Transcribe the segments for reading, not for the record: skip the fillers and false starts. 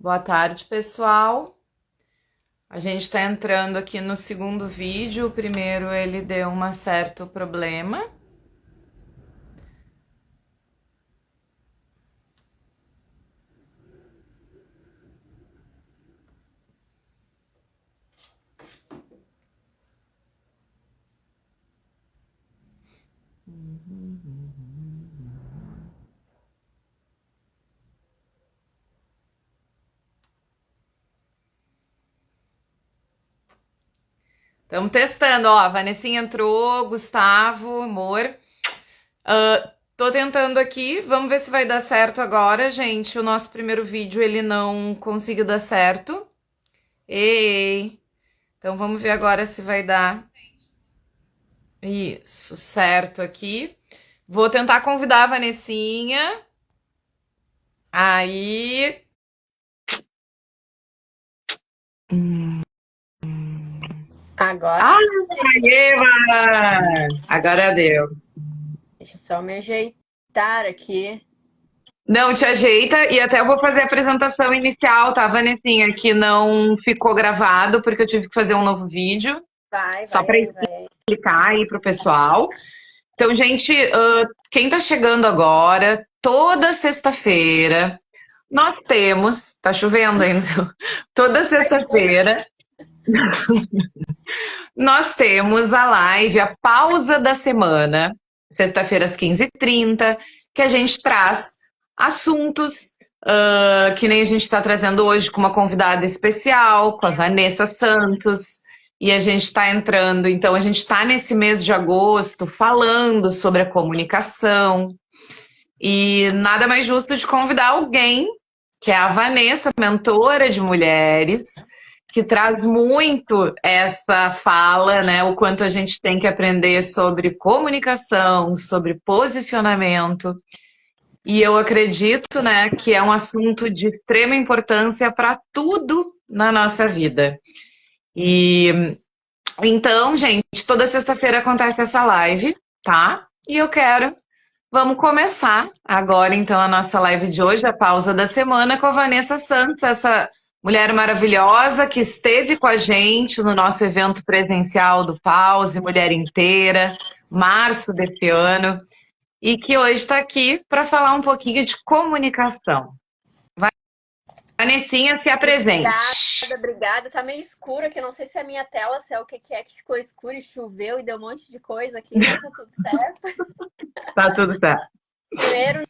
Boa tarde, pessoal. A gente está entrando aqui no segundo vídeo. O primeiro ele deu um certo problema. Estamos testando, ó. A Vanessinha entrou, Gustavo, amor. Tô tentando aqui, vamos ver se vai dar certo agora, gente. O nosso primeiro vídeo ele não conseguiu dar certo. Ei! Então vamos ver agora se vai dar isso certo aqui. Vou tentar convidar a Vanessinha. Aí. Agora, Ah, Eva! Agora deu. deixa eu só me ajeitar aqui. Não, te ajeita e até eu vou fazer a apresentação inicial, tá, Vanessinha? Que não ficou gravado porque eu tive que fazer um novo vídeo, Vai, só vai para aí, vai aí. explicar aí pro pessoal. Então, gente, quem tá chegando agora, toda sexta-feira, nós temos, tá chovendo ainda, toda sexta-feira, nós temos a live, a pausa da semana, sexta-feira às 15h30, que a gente traz assuntos que nem a gente está trazendo hoje com uma convidada especial, com a Vanessa Santos, e a gente está entrando, então a gente está nesse mês de agosto falando sobre a comunicação, e nada mais justo de convidar alguém, que é a Vanessa, mentora de mulheres, que traz muito essa fala, né? O quanto a gente tem que aprender sobre comunicação, sobre posicionamento. E eu acredito, né, que é um assunto de extrema importância para tudo na nossa vida. E então, gente, toda sexta-feira acontece essa live, tá? E eu quero. Vamos começar agora, então, a nossa live de hoje, a pausa da semana, com a Vanessa Santos, essa mulher maravilhosa que esteve com a gente no nosso evento presencial do Pause, Mulher Inteira, março desse ano, e que hoje está aqui para falar um pouquinho de comunicação. Vanessinha, se apresente. Obrigada. Tá meio escuro aqui, não sei se é a minha tela, se é o que é que ficou escuro e choveu e deu um monte de coisa aqui, mas tá tudo certo. Tá tudo certo. Primeiro,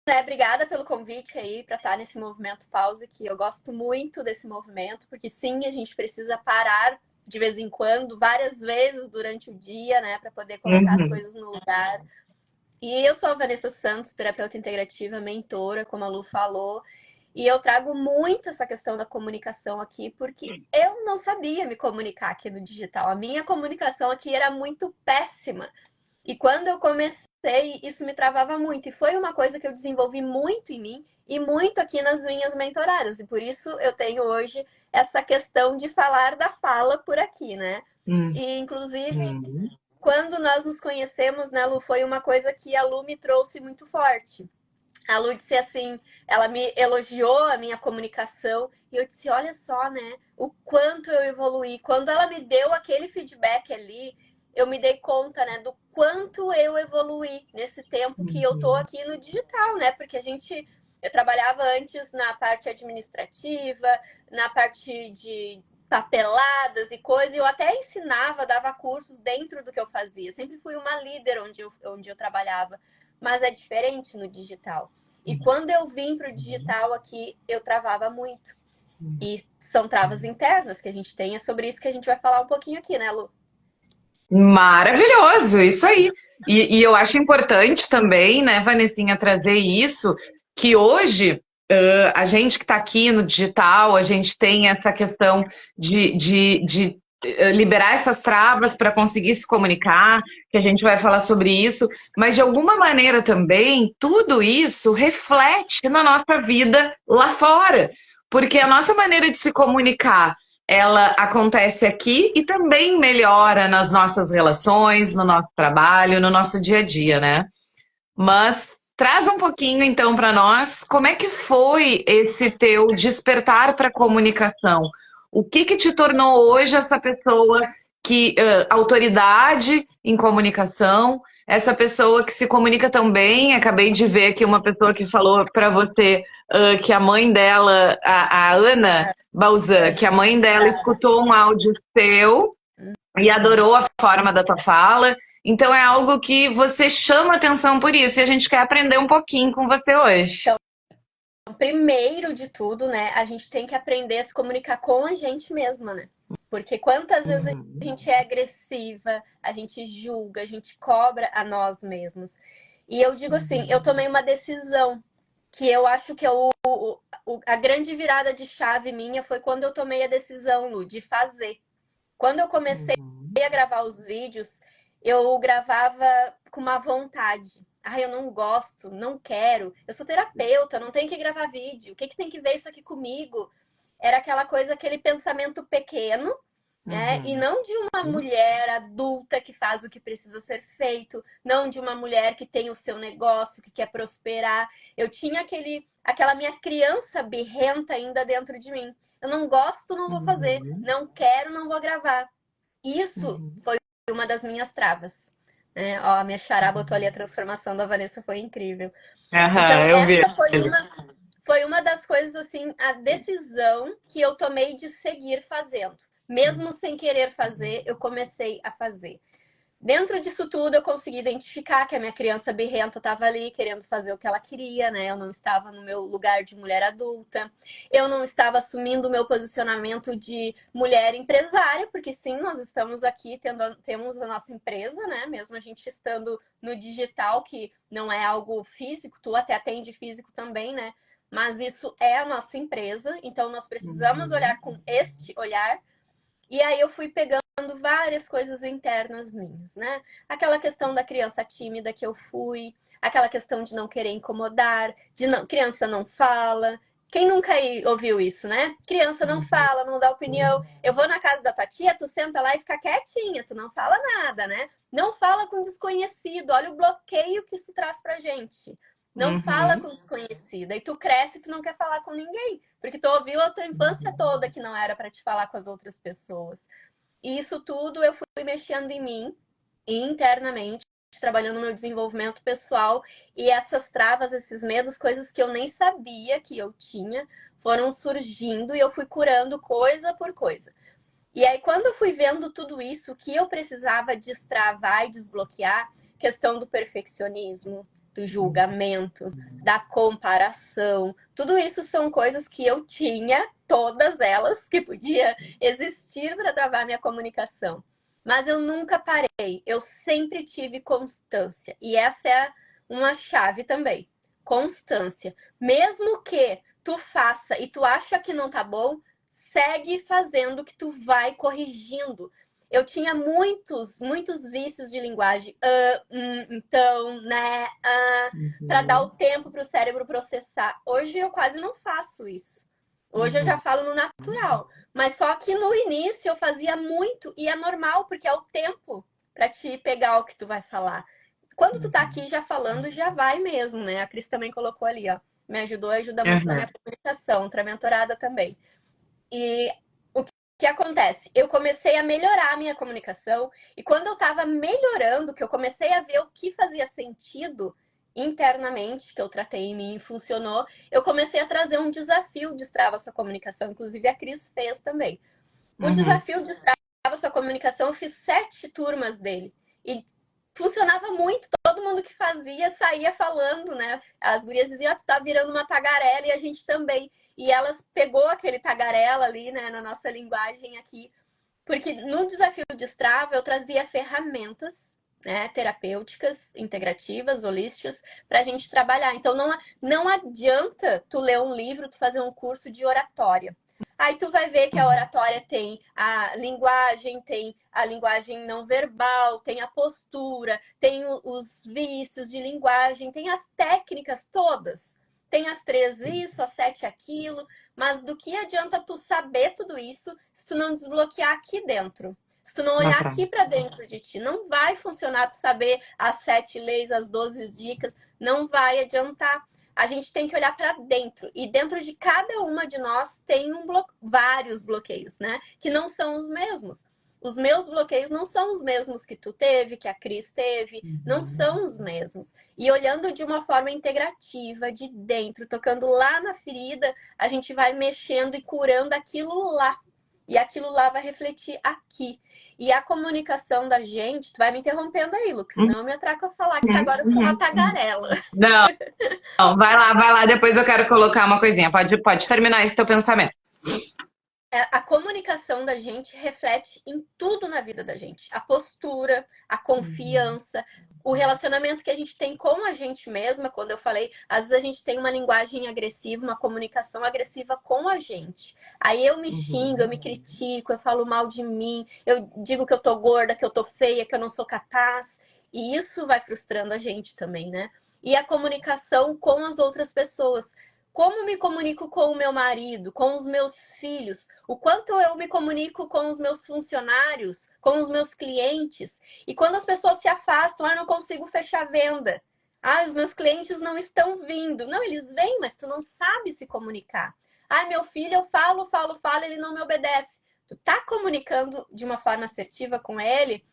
né, obrigada pelo convite aí para estar nesse movimento Pause, que eu gosto muito desse movimento, porque sim, a gente precisa parar de vez em quando, várias vezes durante o dia, né, para poder colocar as coisas no lugar. E eu sou a Vanessa Santos, terapeuta integrativa, mentora, como a Lu falou. E eu trago muito essa questão da comunicação aqui, porque eu não sabia me comunicar aqui no digital. A minha comunicação aqui era muito péssima. E quando eu comecei, isso me travava muito. E foi uma coisa que eu desenvolvi muito em mim e muito aqui nas minhas mentoradas. E por isso eu tenho hoje essa questão de falar da fala por aqui, né? E, inclusive, quando nós nos conhecemos, né, Lu, foi uma coisa que a Lu me trouxe muito forte. A Lu disse assim, ela me elogiou a minha comunicação e eu disse, olha só, né, o quanto eu evoluí. Quando ela me deu aquele feedback ali, eu me dei conta, né, do quanto eu evoluí nesse tempo que eu tô aqui no digital, né, porque eu trabalhava antes na parte administrativa, na parte de papeladas e coisas, e eu até ensinava, dava cursos dentro do que eu fazia. Sempre fui uma líder onde eu trabalhava, mas é diferente no digital. E quando eu vim para o digital aqui, eu travava muito. E são travas internas que a gente tem, é sobre isso que a gente vai falar um pouquinho aqui, né, Lu? Maravilhoso, isso aí. E eu acho importante também, né, Vanessinha, trazer isso, que hoje a gente que está aqui no digital, a gente tem essa questão de liberar essas travas para conseguir se comunicar, que a gente vai falar sobre isso, mas de alguma maneira também tudo isso reflete na nossa vida lá fora, porque a nossa maneira de se comunicar ela acontece aqui e também melhora nas nossas relações, no nosso trabalho, no nosso dia a dia, né? Mas Traz um pouquinho, então, para nós, como é que foi esse teu despertar para a comunicação? O que te tornou hoje essa pessoa que, autoridade em comunicação, essa pessoa que se comunica tão bem? Acabei de ver aqui uma pessoa que falou para você, que a mãe dela, a Ana Balzan, que a mãe dela escutou um áudio seu e adorou a forma da tua fala. Então é algo que você chama atenção por isso e a gente quer aprender um pouquinho com você hoje. Então, primeiro de tudo, né, a gente tem que aprender a se comunicar com a gente mesma, né? Porque quantas vezes a gente é agressiva, a gente julga, a gente cobra a nós mesmos. E eu digo assim, eu tomei uma decisão que eu acho que é a grande virada de chave minha foi quando eu tomei a decisão, Lu, de fazer. Quando eu comecei a gravar os vídeos, eu gravava com uma vontade. Ai, eu não gosto, não quero. Eu sou terapeuta, não tenho que gravar vídeo. O que tem que ver isso aqui comigo? Era aquela coisa, aquele pensamento pequeno, né? E não de uma mulher adulta que faz o que precisa ser feito, não de uma mulher que tem o seu negócio, que quer prosperar. Eu tinha aquela minha criança birrenta ainda dentro de mim. Eu não gosto, não vou fazer. Não quero, não vou gravar. Isso foi uma das minhas travas. Né? Ó, a minha xará botou ali a transformação da Vanessa, foi incrível. Então, Eu vi. essa foi uma das coisas, assim, a decisão que eu tomei de seguir fazendo. Mesmo sem querer fazer, eu comecei a fazer. Dentro disso tudo, eu consegui identificar que a minha criança birrenta estava ali querendo fazer o que ela queria, né? Eu não estava no meu lugar de mulher adulta. Eu não estava assumindo o meu posicionamento de mulher empresária, porque sim, nós estamos aqui, temos a nossa empresa, né? Mesmo a gente estando no digital, que não é algo físico, tu até atende físico também, né? Mas isso é a nossa empresa, então nós precisamos olhar com este olhar. E aí eu fui pegando várias coisas internas minhas, né? Aquela questão da criança tímida que eu fui, aquela questão de não querer incomodar, criança não fala. Quem nunca ouviu isso, né? Criança não fala, não dá opinião. Eu vou na casa da tua tia, tu senta lá e fica quietinha, tu não fala nada, né? Não fala com desconhecido. Olha o bloqueio que isso traz pra gente. Não fala com desconhecida. E tu cresce e tu não quer falar com ninguém. Porque tu ouviu a tua infância toda que não era para te falar com as outras pessoas. E isso tudo eu fui mexendo em mim, internamente, trabalhando no meu desenvolvimento pessoal. E essas travas, esses medos, coisas que eu nem sabia que eu tinha, foram surgindo e eu fui curando coisa por coisa. E aí, quando eu fui vendo tudo isso, que eu precisava destravar e desbloquear, questão do perfeccionismo, do julgamento, da comparação, tudo isso são coisas que eu tinha, todas elas, que podia existir para travar minha comunicação. Mas eu nunca parei, eu sempre tive constância. E essa é uma chave também, constância. Mesmo que tu faça e tu acha que não tá bom, segue fazendo que tu vai corrigindo. Eu tinha muitos vícios de linguagem. Então, né? Para dar o tempo para o cérebro processar. Hoje eu quase não faço isso. Hoje eu já falo no natural. Mas só que no início eu fazia muito e é normal, porque é o tempo para te pegar o que tu vai falar. Quando tu tá aqui já falando, já vai mesmo, né? A Cris também colocou ali, ó. Me ajudou, ajuda muito na minha comunicação. Outra mentorada também. E o que acontece? Eu comecei a melhorar a minha comunicação e quando eu estava melhorando, que eu comecei a ver o que fazia sentido internamente, que eu tratei em mim e funcionou, eu comecei a trazer um desafio de destrava sua comunicação, inclusive a Cris fez também. O desafio de destrava sua comunicação, eu fiz 7 turmas dele. E funcionava muito, todo mundo que fazia saía falando, né? As gurias diziam, tu tá virando uma tagarela e a gente também. E elas pegou aquele tagarela ali, né, na nossa linguagem aqui. Porque no desafio de Strava eu trazia ferramentas, né, terapêuticas, integrativas, holísticas, pra gente trabalhar. Então não adianta tu ler um livro, tu fazer um curso de oratória. Aí tu vai ver que a oratória tem a linguagem não verbal, tem a postura, tem os vícios de linguagem, tem as técnicas todas. Tem as 3 isso, as 7 aquilo, mas do que adianta tu saber tudo isso se tu não desbloquear aqui dentro? Se tu não Na olhar aqui prática. para dentro de ti, não vai funcionar tu saber as 7 leis, as 12 dicas, não vai adiantar. A gente tem que olhar para dentro. E dentro de cada uma de nós tem vários bloqueios, né? Que não são os mesmos. Os meus bloqueios não são os mesmos que tu teve, que a Cris teve, não são os mesmos. E olhando de uma forma integrativa, de dentro, tocando lá na ferida, a gente vai mexendo e curando aquilo lá. E aquilo lá vai refletir aqui. E a comunicação da gente, tu vai me interrompendo aí, Lucas, Uhum, senão eu me atraco a falar que agora eu sou uma uhum. tagarela. Não, não, vai lá, depois eu quero colocar uma coisinha. Pode terminar esse teu pensamento. A comunicação da gente reflete em tudo na vida da gente. A postura, a confiança, o relacionamento que a gente tem com a gente mesma. Quando eu falei, às vezes a gente tem uma linguagem agressiva, uma comunicação agressiva com a gente. Aí eu me xingo, eu me critico, eu falo mal de mim, eu digo que eu tô gorda, que eu tô feia, que eu não sou capaz. E isso vai frustrando a gente também, né? E a comunicação com as outras pessoas. Como me comunico com o meu marido, com os meus filhos, o quanto eu me comunico com os meus funcionários, com os meus clientes. E quando as pessoas se afastam, eu não consigo fechar venda. Os meus clientes não estão vindo. Não, eles vêm, mas tu não sabe se comunicar. Meu filho, eu falo, ele não me obedece. Tu tá comunicando de uma forma assertiva com ele?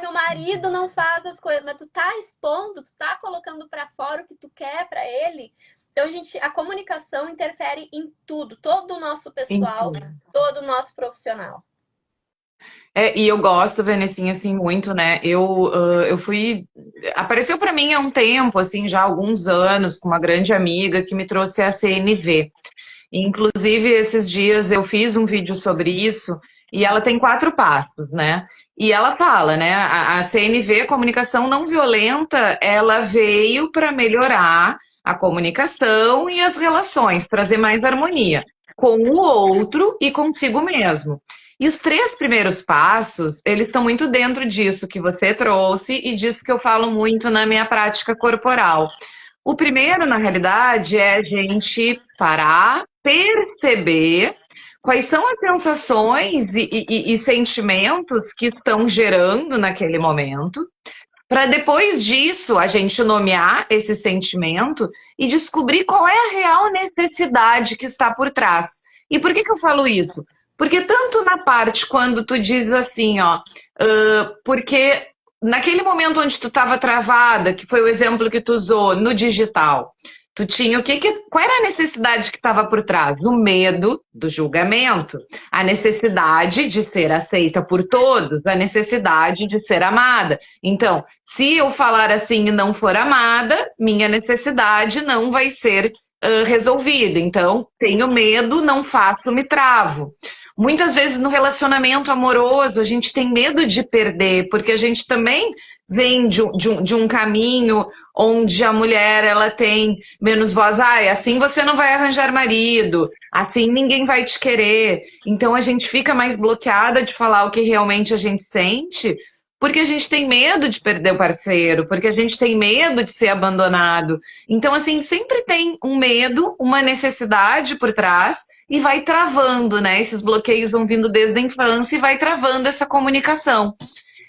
Meu marido não faz as coisas, mas tu tá expondo, tu tá colocando para fora o que tu quer para ele. Então, a comunicação interfere em tudo, todo o nosso pessoal, Então, todo o nosso profissional. e eu gosto, Vanessinha, assim, muito, né? Eu fui. Apareceu para mim há um tempo, assim, já há alguns anos, com uma grande amiga que me trouxe a CNV. Inclusive, esses dias eu fiz um vídeo sobre isso e ela tem 4 passos, né? E ela fala, né? A CNV, comunicação não violenta, ela veio para melhorar a comunicação e as relações, trazer mais harmonia com o outro e contigo mesmo. E os 3 primeiros passos, eles estão muito dentro disso que você trouxe e disso que eu falo muito na minha prática corporal. O primeiro, na realidade, é a gente parar, perceber quais são as sensações e sentimentos que estão gerando naquele momento, para depois disso a gente nomear esse sentimento e descobrir qual é a real necessidade que está por trás. E por que eu falo isso? Porque tanto na parte quando tu diz assim, ó, porque naquele momento onde tu estava travada, que foi o exemplo que tu usou no digital, tu tinha qual era a necessidade que estava por trás? O medo do julgamento, a necessidade de ser aceita por todos, a necessidade de ser amada. Então, se eu falar assim e não for amada, minha necessidade não vai ser resolvida. Então, tenho medo, não faço, me travo. Muitas vezes no relacionamento amoroso a gente tem medo de perder, porque a gente também vem de um caminho onde a mulher ela tem menos voz. Assim você não vai arranjar marido, assim ninguém vai te querer. Então a gente fica mais bloqueada de falar o que realmente a gente sente, porque a gente tem medo de perder o parceiro, porque a gente tem medo de ser abandonado. Então, assim, sempre tem um medo, uma necessidade por trás e vai travando, né? Esses bloqueios vão vindo desde a infância e vai travando essa comunicação.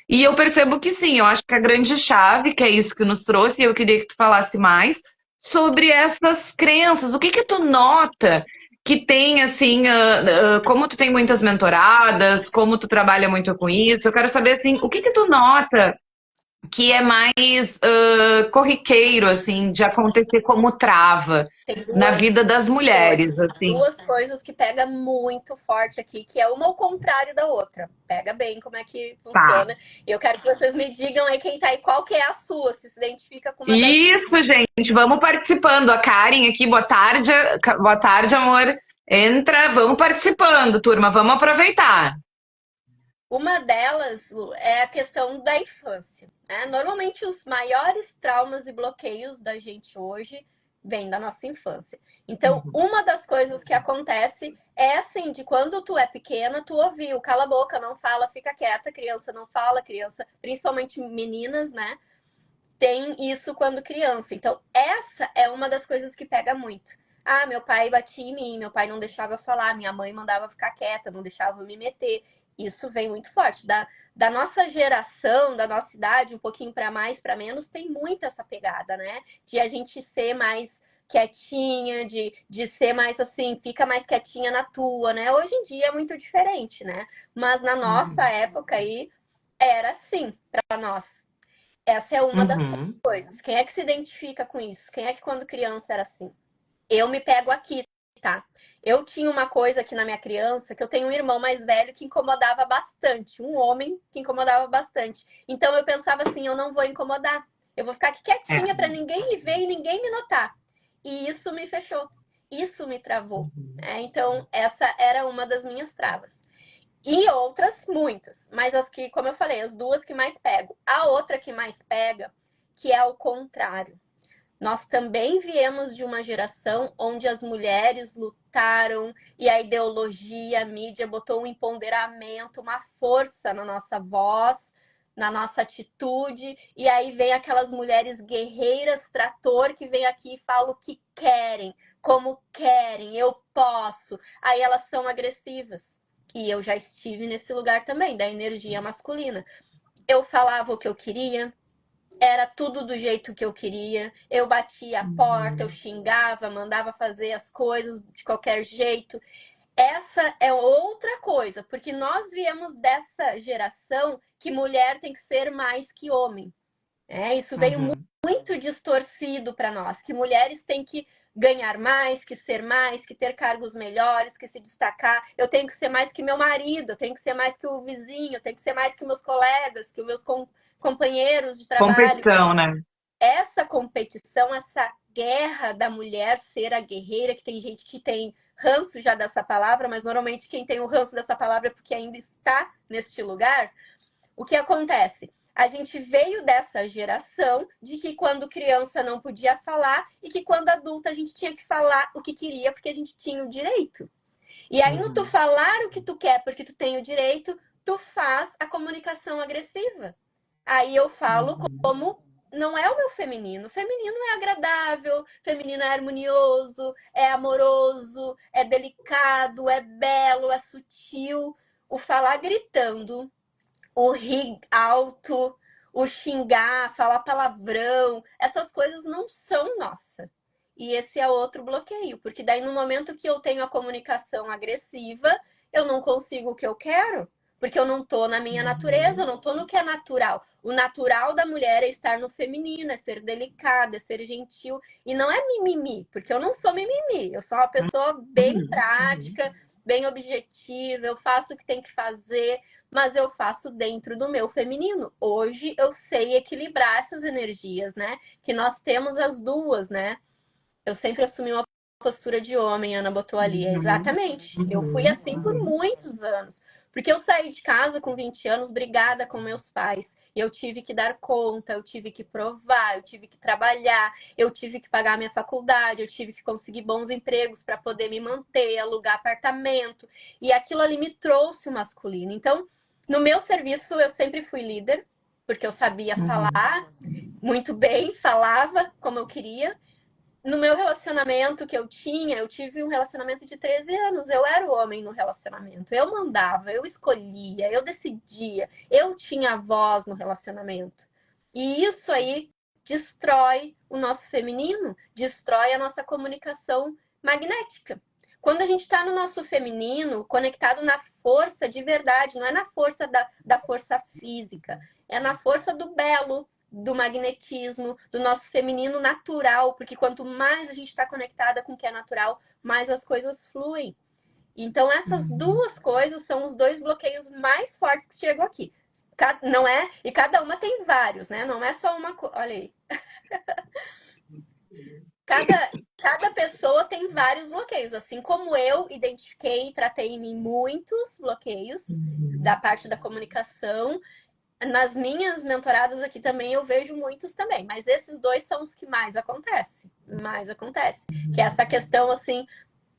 E eu percebo que sim, eu acho que a grande chave, que é isso que nos trouxe, e eu queria que tu falasse mais sobre essas crenças. O que que tu nota que tem, assim, como tu tem muitas mentoradas, como tu trabalha muito com isso, eu quero saber, assim, o que que tu nota que é mais corriqueiro, assim, de acontecer como trava Tem na vida das mulheres, assim. duas coisas que pega muito forte aqui, que é uma ao contrário da outra. Pega bem como é que Tá. funciona. E eu quero que vocês me digam aí quem tá aí, qual que é a sua, se identifica com uma das duas. Isso, gente, vamos participando. A Karen aqui, boa tarde, amor. Entra, vamos participando, turma, vamos aproveitar. Uma delas, Lu, é a questão da infância, né? Normalmente os maiores traumas e bloqueios da gente hoje vêm da nossa infância. Então, Uhum. uma das coisas que acontece é assim, de quando tu é pequena, tu ouviu, cala a boca, não fala, fica quieta, criança não fala, criança, principalmente meninas, né? Tem isso quando criança. Então, essa é uma das coisas que pega muito. Meu pai batia em mim, meu pai não deixava eu falar, minha mãe mandava eu ficar quieta, não deixava eu me meter. Isso vem muito forte. Da nossa geração, da nossa idade, um pouquinho para mais, para menos, tem muito essa pegada, né? De a gente ser mais quietinha, de ser mais assim, fica mais quietinha na tua, né? Hoje em dia é muito diferente, né? Mas na nossa época aí era assim para nós. Essa é uma das Uhum. coisas. Quem é que se identifica com isso? Quem é que quando criança era assim? Eu me pego aqui, tá? Eu tinha uma coisa aqui na minha criança, que eu tenho um irmão mais velho que incomodava bastante, um homem que incomodava bastante. Então eu pensava assim, eu não vou incomodar. Eu vou ficar aqui É. quietinha para ninguém me ver e ninguém me notar. E isso me fechou. Isso me travou. Então essa era uma das minhas travas. E outras, muitas. Mas as que, como eu falei, as duas que mais pego. A outra que mais pega, que é o contrário. Nós também viemos de uma geração onde as mulheres lutaram e a ideologia, a mídia botou um empoderamento, uma força na nossa voz, na nossa atitude. E aí vem aquelas mulheres guerreiras trator que vem aqui e falam o que querem, como querem, eu posso. Aí elas são agressivas. E eu já estive nesse lugar também, da energia masculina. Eu falava o que eu queria, era tudo do jeito que eu queria. Eu batia a porta, eu xingava, mandava fazer as coisas de qualquer jeito. Essa é outra coisa, porque nós viemos dessa geração que mulher tem que ser mais que homem. Isso veio Uhum. muito distorcido para nós, que mulheres têm que ganhar mais, que ter cargos melhores, que se destacar. Eu tenho que ser mais que meu marido, eu tenho que ser mais que o vizinho, eu tenho que ser mais que meus colegas, que os meus companheiros de trabalho. Competição, né? Essa competição, essa guerra da mulher ser a guerreira, que tem gente que tem ranço já dessa palavra, mas normalmente quem tem o ranço dessa palavra é porque ainda está neste lugar. O que acontece? A gente veio dessa geração de que quando criança não podia falar e que quando adulta a gente tinha que falar o que queria porque a gente tinha o direito. E aí no tu falar o que tu quer porque tu tem o direito, tu faz a comunicação agressiva. Aí eu falo como não é o meu feminino. O feminino é agradável, feminino é harmonioso, é amoroso, é delicado, é belo, é sutil. O falar gritando, o rir alto, o xingar, falar palavrão, essas coisas não são nossa. E esse é outro bloqueio, porque daí no momento que eu tenho a comunicação agressiva, eu não consigo o que eu quero, porque eu não tô na minha natureza, eu não tô no que é natural. O natural da mulher é estar no feminino, é ser delicada, é ser gentil, e não é mimimi, porque eu não sou mimimi, eu sou uma pessoa bem prática, bem objetiva, eu faço o que tem que fazer, mas eu faço dentro do meu feminino. Hoje eu sei equilibrar essas energias, né? Que nós temos as duas, né? Eu sempre assumi uma postura de homem, Ana botou ali. É exatamente. Eu fui assim por muitos anos. Porque eu saí de casa com 20 anos brigada com meus pais. E eu tive que dar conta, eu tive que provar, eu tive que trabalhar, eu tive que pagar minha faculdade, eu tive que conseguir bons empregos para poder me manter, alugar apartamento. E aquilo ali me trouxe o masculino. Então, no meu serviço, eu sempre fui líder, porque eu sabia falar muito bem, falava como eu queria. No meu relacionamento que eu tive um relacionamento de 13 anos. Eu era o homem no relacionamento. Eu mandava, eu escolhia, eu decidia, eu tinha voz no relacionamento. E isso aí destrói o nosso feminino, destrói a nossa comunicação magnética. Quando a gente está no nosso feminino, conectado na força de verdade, não é na força da força física, é na força do belo, do magnetismo, do nosso feminino natural, porque quanto mais a gente está conectada com o que é natural, mais as coisas fluem. Então, essas duas coisas são os dois bloqueios mais fortes que chegam aqui. Não é? E cada uma tem vários, né? Não é só uma coisa. Olha aí. Cada pessoa tem vários bloqueios. Assim como eu identifiquei e tratei em mim muitos bloqueios da parte da comunicação, nas minhas mentoradas aqui também eu vejo muitos também, mas esses dois são os que mais acontece, que é essa questão assim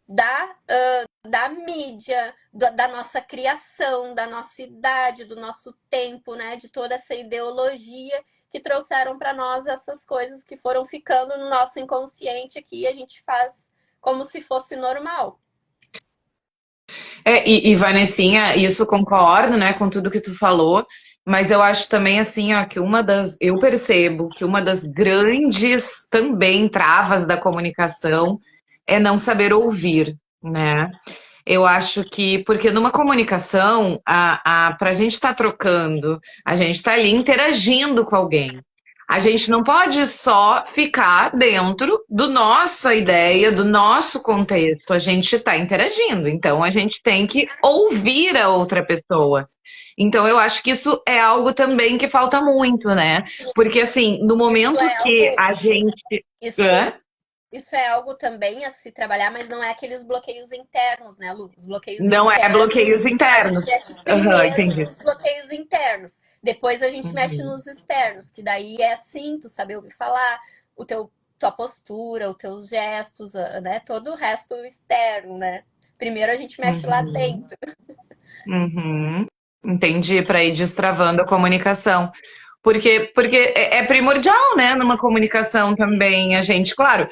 da mídia, da nossa criação, da nossa idade, do nosso tempo, né, de toda essa ideologia que trouxeram para nós essas coisas que foram ficando no nosso inconsciente aqui e a gente faz como se fosse normal. E Vanessinha, isso concordo, né, com tudo que tu falou, mas eu acho também assim, ó, que eu percebo que uma das grandes também travas da comunicação é não saber ouvir, né? Eu acho que, porque numa comunicação, para a gente estar trocando, a gente está ali interagindo com alguém. A gente não pode só ficar dentro do nossa ideia, do nosso contexto. A gente está interagindo, então a gente tem que ouvir a outra pessoa. Então eu acho que isso é algo também que falta muito, né? Porque assim, no Isso momento é que algo, a gente. isso, Hã? isso é algo também a se trabalhar, mas não é aqueles bloqueios internos, né, Lu? Os bloqueios Não é internos, bloqueios a gente internos. mexe Aham, primeiro entendi. nos bloqueios internos. Depois a gente mexe Uhum, nos externos, que daí é assim, tu saber ouvir falar, tua postura, os teus gestos, né? Todo o resto externo, né? Primeiro a gente mexe lá uhum, dentro. uhum. Entendi, para ir destravando a comunicação. Porque é primordial, né, numa comunicação também, a gente, claro.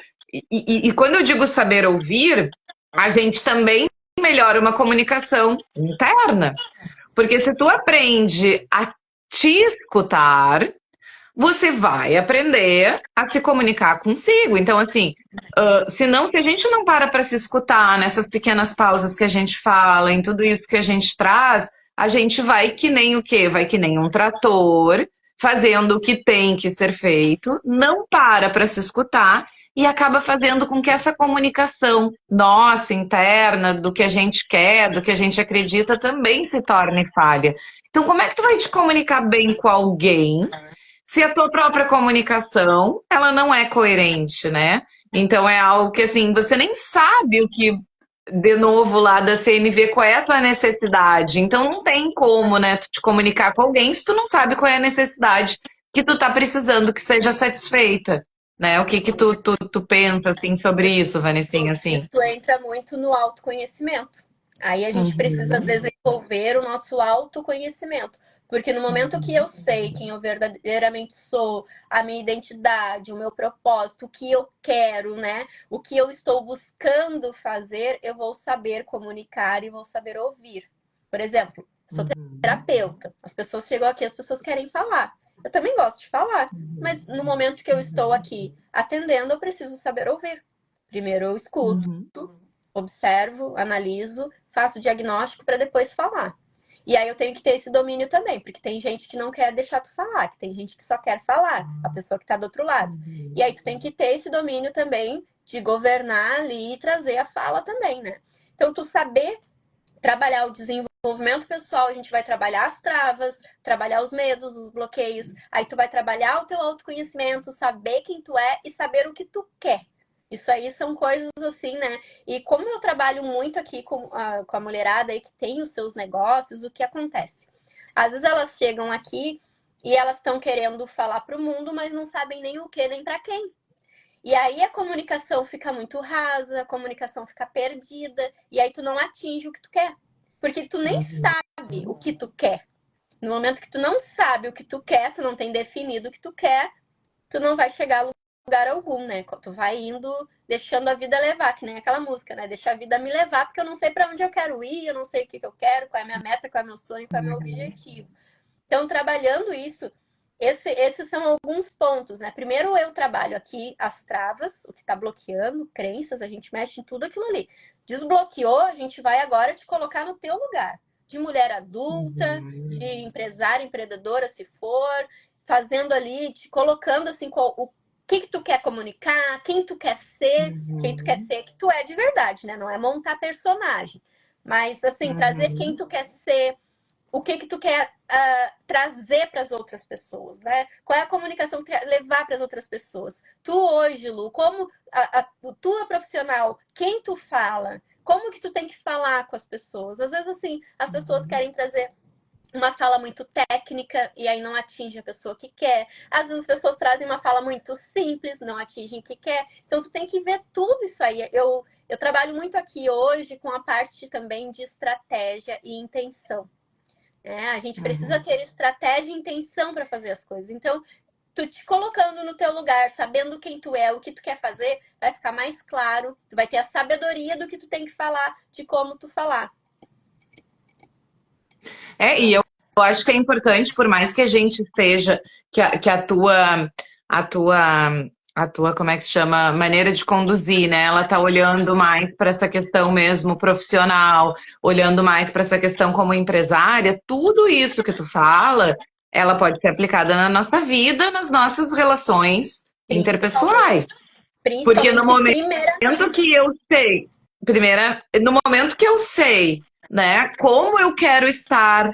E quando eu digo saber ouvir, a gente também melhora uma comunicação interna. Porque se tu aprende a te escutar, você vai aprender a se comunicar consigo. Então, assim, senão, se a gente não para se escutar nessas pequenas pausas que a gente fala, em tudo isso que a gente traz, a gente vai que nem o quê? Vai que nem um trator, fazendo o que tem que ser feito, não para se escutar e acaba fazendo com que essa comunicação nossa, interna, do que a gente quer, do que a gente acredita, também se torne falha. Então, como é que tu vai te comunicar bem com alguém se a tua própria comunicação, ela não é coerente, né? Então é algo que assim, você nem sabe o que, de novo, lá da CNV, qual é a tua necessidade. Então não tem como, né, tu te comunicar com alguém se tu não sabe qual é a necessidade que tu tá precisando que seja satisfeita, né? O que que tu pensa, assim, sobre isso, Vanessinha, assim? Isso entra muito no autoconhecimento. Aí a gente precisa Uhum, desenvolver o nosso autoconhecimento. Porque no momento que eu sei quem eu verdadeiramente sou, a minha identidade, o meu propósito, o que eu quero, né? O que eu estou buscando fazer, eu vou saber comunicar e vou saber ouvir. Por exemplo, sou uhum, terapeuta. As pessoas chegam aqui, as pessoas querem falar. Eu também gosto de falar, mas no momento que eu estou aqui atendendo, eu preciso saber ouvir. Primeiro eu escuto, uhum, observo, analiso, faço o diagnóstico para depois falar. E aí eu tenho que ter esse domínio também, porque tem gente que não quer deixar tu falar, que tem gente que só quer falar, a pessoa que está do outro lado. E aí tu tem que ter esse domínio também de governar ali e trazer a fala também, né? Então tu saber trabalhar o desenvolvimento pessoal, a gente vai trabalhar as travas, trabalhar os medos, os bloqueios. Aí tu vai trabalhar o teu autoconhecimento, saber quem tu é e saber o que tu quer. Isso aí são coisas assim, né? E como eu trabalho muito aqui com a mulherada aí que tem os seus negócios, o que acontece? Às vezes elas chegam aqui e elas estão querendo falar para o mundo, mas não sabem nem o que, nem para quem. E aí a comunicação fica muito rasa, a comunicação fica perdida, e aí tu não atinge o que tu quer. Porque tu nem uhum, sabe o que tu quer. No momento que tu não sabe o que tu quer, tu não tem definido o que tu quer, tu não vai chegar a lugar algum, né? Tu vai indo, deixando a vida levar, que nem aquela música, né? Deixa a vida me levar, porque eu não sei para onde eu quero ir, eu não sei o que eu quero, qual é a minha meta, qual é o meu sonho, qual é o meu uhum, objetivo. Então, trabalhando isso, esses são alguns pontos, né? Primeiro, eu trabalho aqui as travas, o que está bloqueando, crenças, a gente mexe em tudo aquilo ali. Desbloqueou, a gente vai agora te colocar no teu lugar. De mulher adulta, de uhum. empresária, empreendedora, se for, fazendo ali, te colocando assim, o que tu quer comunicar, quem tu quer Uhum, ser, que tu é de verdade, né? Não é montar personagem. Mas, assim, trazer quem uhum, tu quer ser, o que que tu quer trazer para as outras pessoas, né? Qual é a comunicação que tu quer levar para as outras pessoas? Tu hoje, Lu, como a tua profissional, quem tu fala? Como que tu tem que falar com as pessoas? Às vezes, assim, as pessoas uhum, querem trazer uma fala muito técnica e aí não atinge a pessoa que quer. Às vezes as pessoas trazem uma fala muito simples, não atingem o que quer. Então tu tem que ver tudo isso aí. Eu trabalho muito aqui hoje com a parte também de estratégia e intenção. A gente precisa uhum. ter estratégia e intenção para fazer as coisas. Então, tu te colocando no teu lugar, sabendo quem tu é, o que tu quer fazer, vai ficar mais claro. Tu vai ter a sabedoria do que tu tem que falar, de como tu falar. Eu acho que é importante, por mais que a gente esteja, que a tua, a tua, como é que se chama, maneira de conduzir, né? Ela tá olhando mais para essa questão mesmo profissional, olhando mais para essa questão como empresária, tudo isso que tu fala, ela pode ser aplicada na nossa vida, nas nossas relações interpessoais. Principalmente, Porque no principalmente momento primeiramente. que eu sei, no momento que eu sei, né, como eu quero estar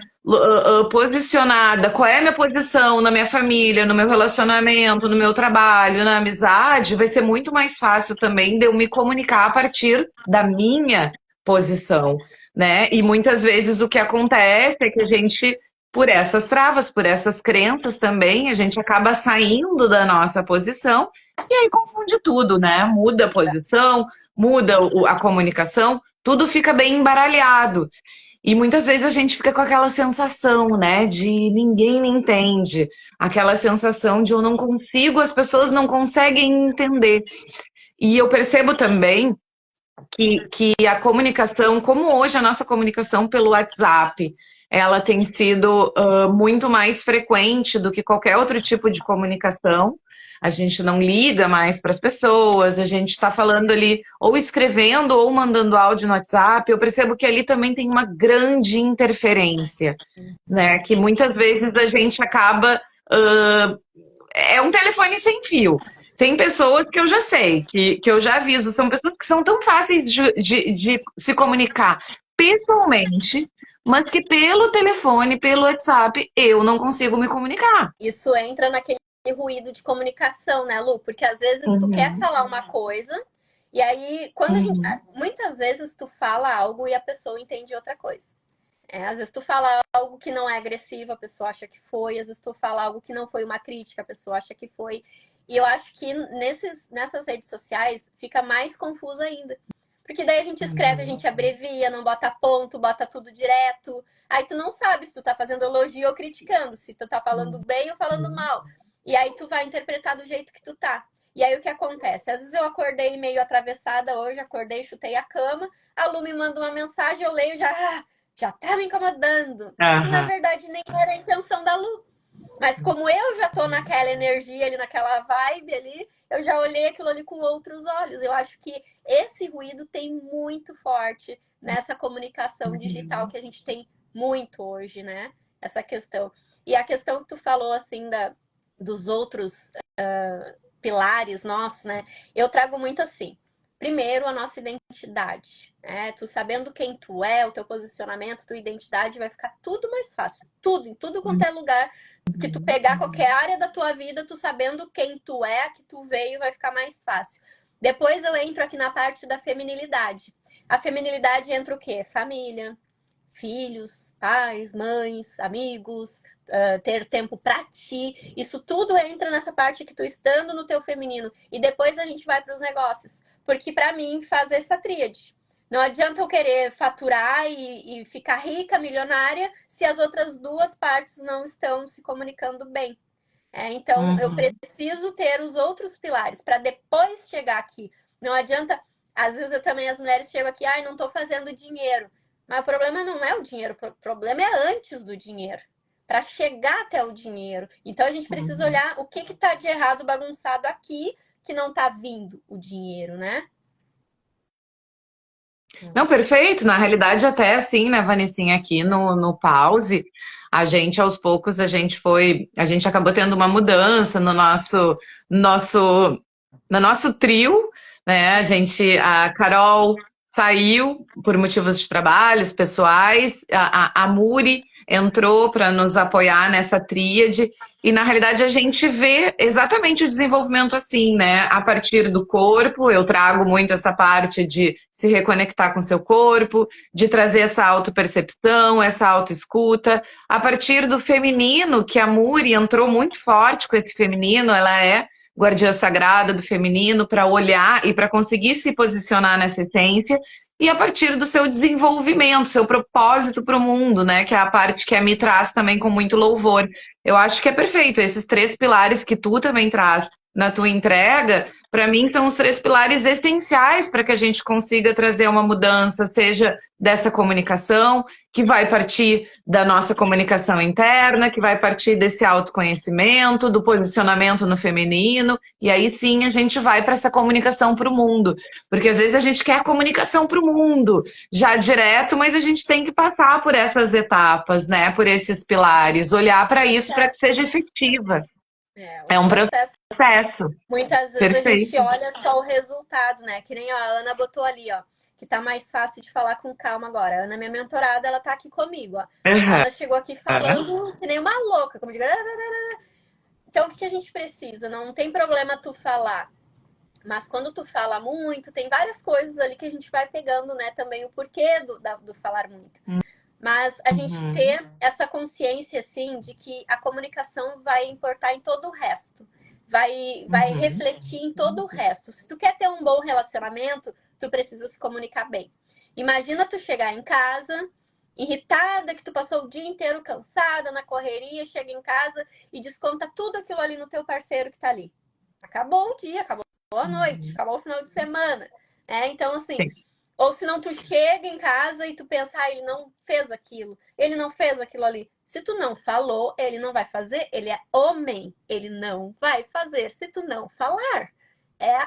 posicionada, qual é a minha posição na minha família, no meu relacionamento, no meu trabalho, na amizade, vai ser muito mais fácil também de eu me comunicar a partir da minha posição, né? E muitas vezes o que acontece é que a gente, por essas travas, por essas crenças também, a gente acaba saindo da nossa posição e aí confunde tudo, né? Muda a posição, muda a comunicação, tudo fica bem embaralhado. E muitas vezes a gente fica com aquela sensação, né, de ninguém me entende, aquela sensação de eu não consigo, as pessoas não conseguem entender. E eu percebo também que a comunicação, como hoje a nossa comunicação pelo WhatsApp, ela tem sido muito mais frequente do que qualquer outro tipo de comunicação. A gente não liga mais para as pessoas, a gente está falando ali, ou escrevendo, ou mandando áudio no WhatsApp. Eu percebo que ali também tem uma grande interferência, né? Que muitas vezes a gente acaba. É um telefone sem fio. Tem pessoas que eu já sei, que eu já aviso, são pessoas que são tão fáceis de se comunicar pessoalmente, mas que pelo telefone, pelo WhatsApp, eu não consigo me comunicar. Isso entra naquele ruído de comunicação, né, Lu? Porque às vezes tu quer Uhum, falar uma coisa, e aí quando a gente. uhum, Muitas vezes tu fala algo e a pessoa entende outra coisa. Às vezes tu fala algo que não é agressivo, a pessoa acha que foi. Às vezes tu fala algo que não foi uma crítica, a pessoa acha que foi. E eu acho que nessas redes sociais fica mais confuso ainda. Porque daí a gente escreve, a uhum, gente abrevia, não bota ponto, bota tudo direto. Aí tu não sabe se tu tá fazendo elogio ou criticando, se tu tá falando bem ou falando mal. E aí tu vai interpretar do jeito que tu tá. E aí o que acontece? Às vezes eu acordei meio atravessada hoje, acordei, chutei a cama, a Lu me manda uma mensagem, eu leio já, já tá me incomodando. E na aham, verdade nem era a intenção da Lu. Mas como eu já tô naquela energia ali, naquela vibe ali, eu já olhei aquilo ali com outros olhos. Eu acho que esse ruído tem muito forte nessa comunicação digital uhum. que a gente tem muito hoje, né? Essa questão. E a questão que tu falou, assim, dos outros pilares nossos, né? Eu trago muito assim. Primeiro, a nossa identidade, né? Tu sabendo quem tu é, o teu posicionamento, tua identidade, vai ficar tudo mais fácil. Tudo, em tudo quanto é lugar que tu pegar qualquer área da tua vida, tu sabendo quem tu é, a que tu veio, vai ficar mais fácil. Depois eu entro aqui na parte da feminilidade. A feminilidade entra o quê? Família, filhos, pais, mães, amigos, ter tempo para ti. Isso tudo entra nessa parte que tu estando no teu feminino. E depois a gente vai para os negócios. Porque para mim faz essa tríade. Não adianta eu querer faturar e ficar rica, milionária, se as outras duas partes não estão se comunicando bem. Então, eu Uhum. preciso ter os outros pilares para depois chegar aqui. Não adianta, às vezes eu também as mulheres chegam aqui, ai, não estou fazendo dinheiro. Mas o problema não é o dinheiro, o problema é antes do dinheiro. Para chegar até o dinheiro. Então a gente precisa Uhum. olhar o que está de errado, bagunçado aqui, que não está vindo o dinheiro, né? Não, perfeito. Na realidade, até assim, né, Vanessinha, aqui no pause, a gente, aos poucos, a gente acabou tendo uma mudança nosso, no nosso trio, né? A Carol saiu por motivos de trabalhos pessoais, a Muri entrou para nos apoiar nessa tríade, e na realidade a gente vê exatamente o desenvolvimento assim, né? A partir do corpo, eu trago muito essa parte de se reconectar com seu corpo, de trazer essa autopercepção, essa autoescuta. A partir do feminino, que a Muri entrou muito forte com esse feminino, ela é guardiã sagrada do feminino, para olhar e para conseguir se posicionar nessa essência, e a partir do seu desenvolvimento, seu propósito para o mundo, né? Que é a parte que a Mi traz também com muito louvor. Eu acho que é perfeito, esses três pilares que tu também traz na tua entrega, para mim são os três pilares essenciais para que a gente consiga trazer uma mudança, seja dessa comunicação, que vai partir da nossa comunicação interna, que vai partir desse autoconhecimento, do posicionamento no feminino, e aí sim a gente vai para essa comunicação para o mundo. Porque às vezes a gente quer a comunicação para o mundo, já direto, mas a gente tem que passar por essas etapas, né? Por esses pilares, olhar para isso para que seja efetiva. É É um um processo. processo. Muitas vezes a gente Perfeito. olha só o resultado, né? Que nem a Ana botou ali, ó, que tá mais fácil de falar com calma agora. A Ana, minha mentorada, ela tá aqui comigo, ó. A Uhum. Ana chegou aqui falando que nem uma louca, como digo. Então, o que a gente precisa? Não tem problema tu falar. Mas quando tu fala muito, tem várias coisas ali que a gente vai pegando, né? Também o porquê do falar muito. Mas a gente Uhum. ter essa consciência, assim, de que a comunicação vai importar em todo o resto. Vai Uhum. refletir em todo o resto. Se tu quer ter um bom relacionamento, tu precisa se comunicar bem. Imagina tu chegar em casa, irritada, que tu passou o dia inteiro cansada, na correria, chega em casa e desconta tudo aquilo ali no teu parceiro que tá ali. Acabou o dia, acabou a noite, acabou o final de semana. Então, assim, Sim. ou se não, tu chega em casa e tu pensa, ele não fez aquilo, ele não fez aquilo ali. Se tu não falou, ele não vai fazer, ele é homem, ele não vai fazer se tu não falar. É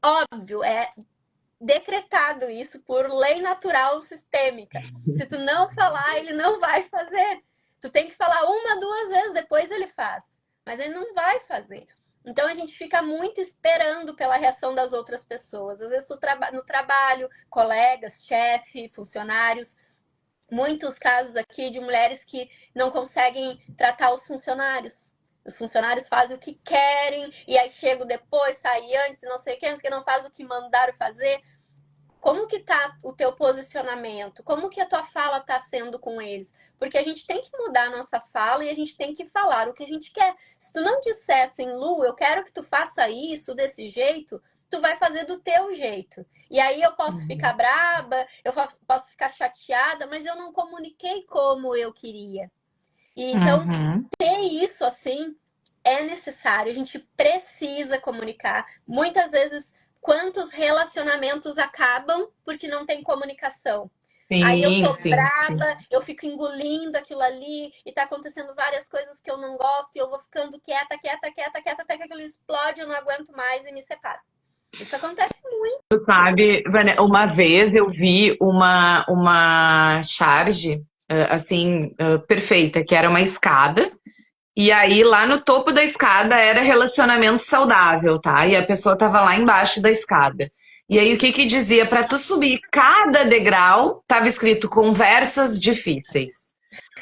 óbvio, é decretado isso por lei natural sistêmica. Se tu não falar, ele não vai fazer. Tu tem que falar uma, duas vezes, depois ele faz. Mas ele não vai fazer. Então a gente fica muito esperando pela reação das outras pessoas. Às vezes no trabalho, colegas, chefe, funcionários. Muitos casos aqui de mulheres que não conseguem tratar os funcionários. Os funcionários fazem o que querem e aí chegam depois, saem antes, não sei o que, não faz o que mandaram fazer. Como que tá o teu posicionamento? Como que a tua fala tá sendo com eles? Porque a gente tem que mudar a nossa fala e a gente tem que falar o que a gente quer. Se tu não disser assim, Lu, eu quero que tu faça isso desse jeito, tu vai fazer do teu jeito. E aí eu posso ficar Uhum. braba, posso ficar chateada, mas eu não comuniquei como eu queria. E então, Uhum. ter isso assim é necessário. A gente precisa comunicar. Muitas vezes, quantos relacionamentos acabam porque não tem comunicação? Aí eu Sim, tô sim, sim. braba, eu fico engolindo aquilo ali e tá acontecendo várias coisas que eu não gosto e eu vou ficando quieta, quieta, quieta, quieta, até que aquilo explode, eu não aguento mais e me separo. Isso acontece muito. Tu sabe, uma vez eu vi uma charge, assim, perfeita, que era uma escada, e aí lá no topo da escada era relacionamento saudável, tá? E a pessoa tava lá embaixo da escada. E aí o que que dizia? Para tu subir cada degrau, tava escrito conversas difíceis.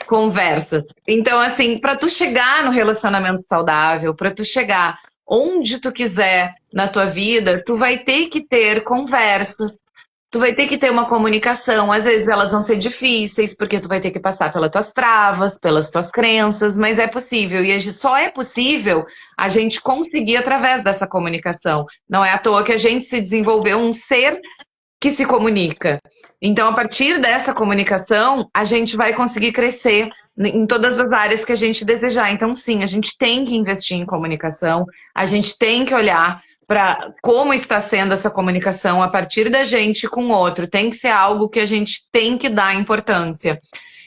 Conversas. Então, assim, para tu chegar no relacionamento saudável, para tu chegar onde tu quiser na tua vida, tu vai ter que ter conversas, tu vai ter que ter uma comunicação. Às vezes elas vão ser difíceis, porque tu vai ter que passar pelas tuas travas, pelas tuas crenças, mas é possível. E só é possível a gente conseguir através dessa comunicação. Não é à toa que a gente se desenvolveu um ser que se comunica. Então, a partir dessa comunicação, a gente vai conseguir crescer em todas as áreas que a gente desejar. Então, sim, a gente tem que investir em comunicação, a gente tem que olhar para como está sendo essa comunicação a partir da gente com o outro. Tem que ser algo que a gente tem que dar importância.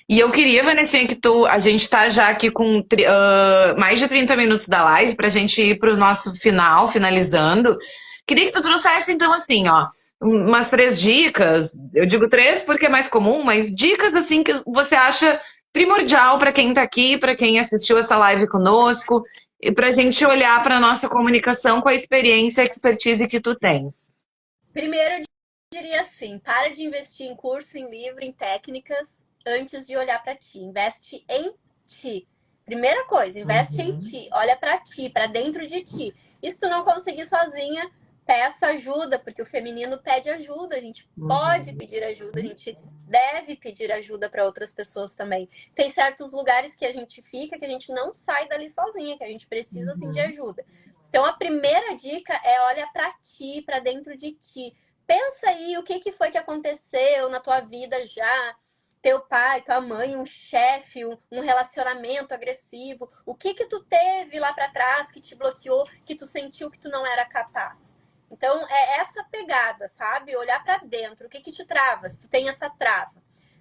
E eu queria, Vanessinha, que a gente está já aqui com mais de 30 minutos da live para a gente ir para o nosso final, finalizando. Queria que tu trouxesse, então, assim, ó, umas três dicas. Eu digo três porque é mais comum, mas dicas, assim, que você acha primordial para quem está aqui, para quem assistiu essa live conosco, e para a gente olhar para a nossa comunicação com a experiência e expertise que tu tens. Primeiro, eu diria assim: para de investir em curso, em livro, em técnicas, antes de olhar para ti. Investe em ti. Primeira coisa, investe em Uhum. ti. Olha para ti, para dentro de ti. E se tu não conseguir sozinha, peça ajuda, porque o feminino pede ajuda. A gente pode Uhum. pedir ajuda, a gente deve pedir ajuda para outras pessoas também. Tem certos lugares que a gente fica que a gente não sai dali sozinha, que a gente precisa assim de Uhum. ajuda. Então a primeira dica é olha para ti, para dentro de ti. Pensa aí o que foi que aconteceu na tua vida já. teu pai, tua mãe, um chefe, um relacionamento agressivo, o que tu teve lá para trás que te bloqueou, que tu sentiu que tu não era capaz. Então, é essa pegada, sabe? Olhar para dentro, o que te trava, se tu tem essa trava.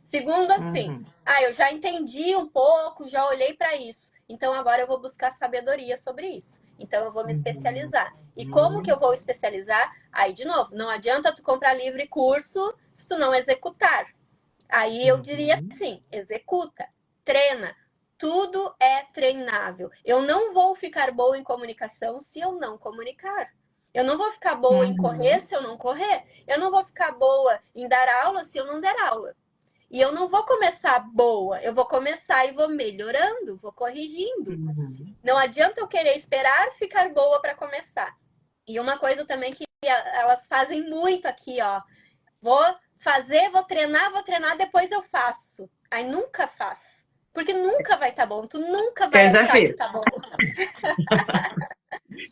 Segundo, assim, eu já entendi um pouco, já olhei para isso, então agora eu vou buscar sabedoria sobre isso. Então, eu vou me especializar. E como que eu vou especializar? Aí, de novo, não adianta tu comprar livro e curso se tu não executar. Aí eu diria assim, executa, treina. Tudo é treinável. Eu não vou ficar boa em comunicação se eu não comunicar. Eu não vou ficar boa em correr se eu não correr. Eu não vou ficar boa em dar aula se eu não der aula. E eu não vou começar boa, eu vou começar e vou melhorando, vou corrigindo. Não adianta eu querer esperar ficar boa para começar. E uma coisa também que elas fazem muito aqui, ó. Vou fazer, vou treinar, depois eu faço. Aí nunca faz. Porque nunca vai estar bom. Tu nunca vai achar que tá bom.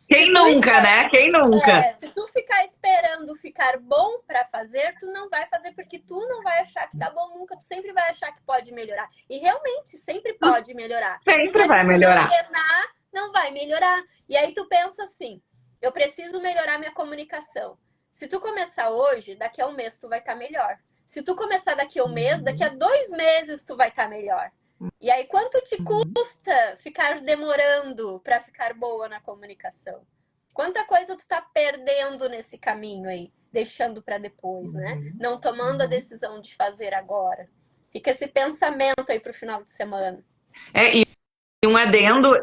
Quem nunca, né? Quem nunca? Se tu ficar esperando ficar bom para fazer, tu não vai fazer porque tu não vai achar que tá bom nunca. Tu sempre vai achar que pode melhorar. E realmente, sempre pode melhorar. Sempre vai melhorar. Se tu não treinar, não vai melhorar. E aí tu pensa assim, eu preciso melhorar minha comunicação. Se tu começar hoje, daqui a um mês tu vai estar melhor. Se tu começar daqui a um mês, daqui a 2 meses tu vai estar melhor. E aí, quanto te custa ficar demorando para ficar boa na comunicação? Quanta coisa tu tá perdendo nesse caminho aí, deixando para depois, né? Não tomando a decisão de fazer agora. Fica esse pensamento aí pro final de semana. E um adendo,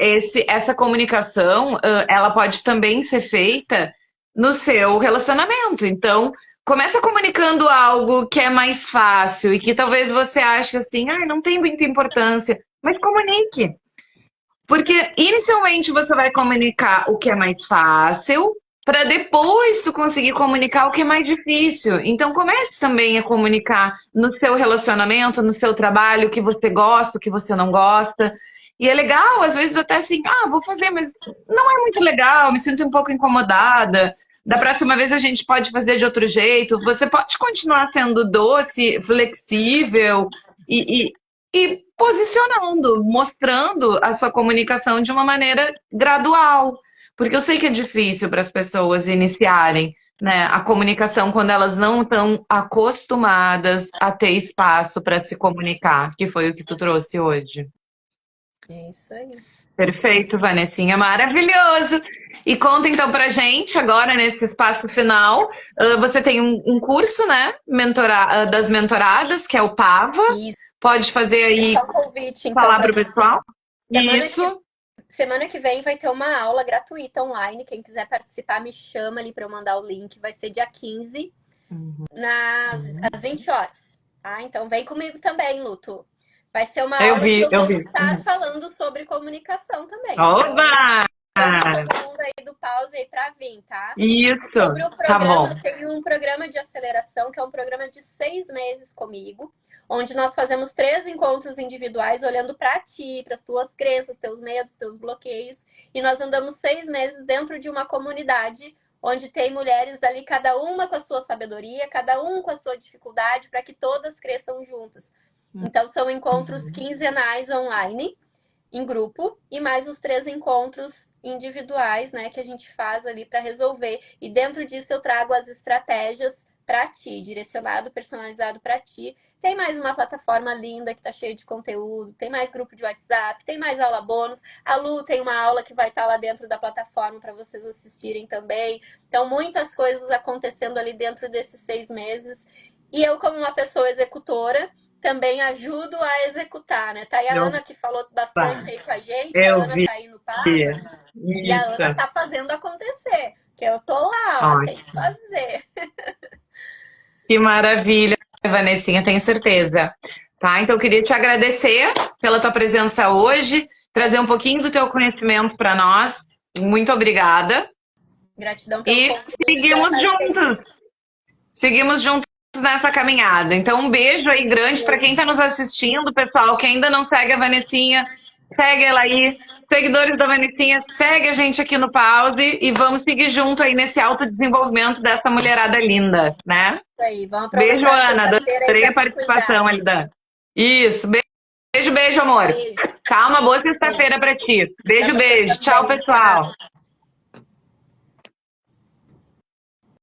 essa comunicação, ela pode também ser feita no seu relacionamento. Então, começa comunicando algo que é mais fácil e que talvez você ache assim, não tem muita importância, mas comunique. Porque inicialmente você vai comunicar o que é mais fácil, para depois tu conseguir comunicar o que é mais difícil. Então comece também a comunicar no seu relacionamento, no seu trabalho, o que você gosta, o que você não gosta. E é legal, às vezes até assim, vou fazer, mas não é muito legal, me sinto um pouco incomodada. Da próxima vez a gente pode fazer de outro jeito. Você pode continuar sendo doce, flexível e posicionando, mostrando a sua comunicação de uma maneira gradual. Porque eu sei que é difícil para as pessoas iniciarem, né, a comunicação quando elas não estão acostumadas a ter espaço para se comunicar, que foi o que tu trouxe hoje. É isso aí. Perfeito, Vanessinha, maravilhoso. E conta então pra gente agora, nesse espaço final, você tem um curso, né, das mentoradas, que é o PAVA. Isso. Pode fazer aí, um convite, então, falar pro pessoal. Isso. Semana que vem vai ter uma aula gratuita online. Quem quiser participar, me chama ali para eu mandar o link. Vai ser dia 15, às 20 horas. Tá? Então vem comigo também, Luto. Vai ser uma aula que eu vou estar falando sobre comunicação também. Oba! Então, todo mundo aí do pause aí para vir, tá? Isso, sobre o programa, tá bom. Tem um programa de aceleração, que é um programa de 6 meses comigo, onde nós fazemos 3 encontros individuais, olhando para ti, para as tuas crenças, teus medos, teus bloqueios. E nós andamos 6 meses dentro de uma comunidade, onde tem mulheres ali, cada uma com a sua sabedoria, cada um com a sua dificuldade, para que todas cresçam juntas. Então, são encontros quinzenais online, em grupo, e mais os 3 encontros individuais, né, que a gente faz ali para resolver. E dentro disso eu trago as estratégias para ti, direcionado, personalizado para ti. Tem mais uma plataforma linda que tá cheia de conteúdo, tem mais grupo de WhatsApp, tem mais aula bônus. A Lu tem uma aula que vai estar lá dentro da plataforma para vocês assistirem também. Então, muitas coisas acontecendo ali dentro desses 6 meses. E eu, como uma pessoa executora, também ajudo a executar, né? Tá aí a Ana, que falou bastante aí com a gente. A Ana tá aí no papo. E a Ana tá fazendo acontecer. Que eu tô lá, ó, tem que fazer. Que maravilha, Vanessinha, tenho certeza. Tá? Então, eu queria te agradecer pela tua presença hoje, trazer um pouquinho do teu conhecimento para nós. Muito obrigada. Gratidão pelo convite. E seguimos juntos. Seguimos juntos nessa caminhada. Então, um beijo aí grande para quem está nos assistindo, pessoal, que ainda não segue a Vanessinha, segue ela aí. Seguidores da Vanessinha, segue a gente aqui no Pause e vamos seguir junto aí nesse autodesenvolvimento dessa mulherada linda, né? Isso aí, vamos aproveitar. Beijo, Ana. Adorei a participação ali da... Isso, beijo, beijo, amor. Beijo. Calma, boa sexta-feira pra ti. Beijo, Pra vocês beijo. Tchau, também. pessoal. Tchau.